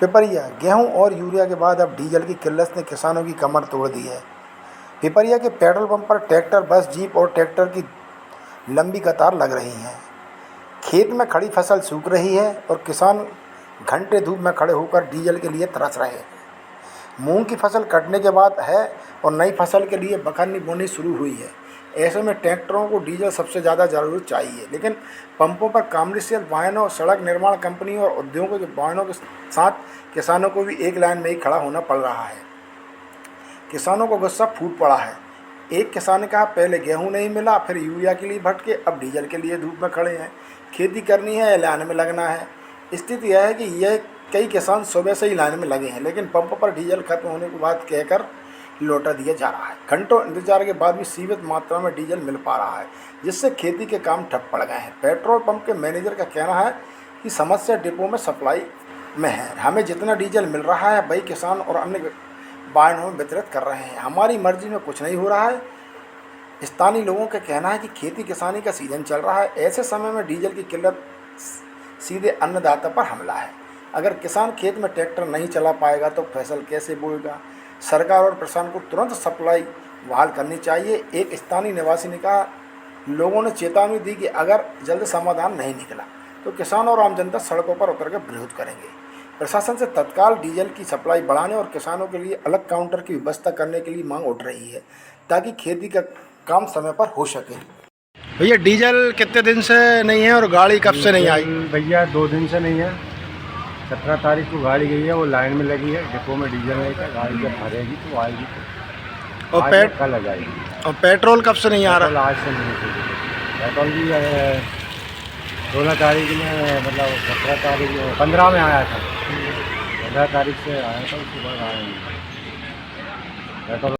पिपरिया, गेहूं और यूरिया के बाद अब डीजल की किल्लत ने किसानों की कमर तोड़ दी है। पिपरिया के पेट्रोल पंप पर ट्रैक्टर, बस, जीप और ट्रैक्टर की लंबी कतार लग रही है। खेत में खड़ी फसल सूख रही है और किसान घंटे धूप में खड़े होकर डीजल के लिए तरस रहे हैं। मूंग की फसल कटने के बाद है और नई फसल के लिए बखरनी बोनी शुरू हुई है। ऐसे में ट्रैक्टरों को डीजल सबसे ज़्यादा ज़रूरत चाहिए, लेकिन पंपों पर कमर्शियल वाहनों, सड़क निर्माण कंपनी और उद्योगों के वाहनों के साथ किसानों को भी एक लाइन में ही खड़ा होना पड़ रहा है। किसानों को गुस्सा फूट पड़ा है। एक किसान ने कहा, पहले गेहूं नहीं मिला, फिर यूरिया के लिए भटके, अब डीजल के लिए धूप में खड़े हैं। खेती करनी है या लाइन में लगना है। स्थिति यह है कि यह कई किसान सुबह से ही लाइन में लगे हैं, लेकिन पंप पर डीजल खत्म होने के बाद कहकर लौटा दिया जा रहा है। घंटों इंतजार के बाद भी सीमित मात्रा में डीजल मिल पा रहा है, जिससे खेती के काम ठप पड़ गए हैं। पेट्रोल पंप के मैनेजर का कहना है कि समस्या डिपो में सप्लाई में है। हमें जितना डीजल मिल रहा है वही किसान और अन्य वाहनों में वितरित कर रहे हैं। हमारी मर्जी में कुछ नहीं हो रहा है। स्थानीय लोगों का कहना है कि खेती किसानी का सीजन चल रहा है। ऐसे समय में डीजल की किल्लत सीधे अन्नदाता पर हमला है। अगर किसान खेत में ट्रैक्टर नहीं चला पाएगा तो फसल कैसे बोएगा। सरकार और प्रशासन को तुरंत सप्लाई बहाल करनी चाहिए। एक स्थानीय निवासी ने कहा, लोगों ने चेतावनी दी कि अगर जल्द समाधान नहीं निकला तो किसान और आम जनता सड़कों पर उतरकर विरोध करेंगे। प्रशासन से तत्काल डीजल की सप्लाई बढ़ाने और किसानों के लिए अलग काउंटर की व्यवस्था करने के लिए मांग उठ रही है, ताकि खेती का काम समय पर हो सके। भैया, डीजल कितने दिन से नहीं है और गाड़ी कब से नहीं आई? भैया 2 दिन से नहीं है। 17 तारीख को गाड़ी गई है, वो लाइन में लगी है। डिपो में डीजल नहीं था। गाड़ी जब भरेगी तो आएगी, तो और कल आ जाएगी। और पेट्रोल कब से नहीं आ रहा? आज से नहीं है। पेट्रोल भी 16 तारीख में, मतलब 17 तारीख 15 में आया था। 15 तारीख से आया था, उसके बाद आया नहीं पेट्रोल।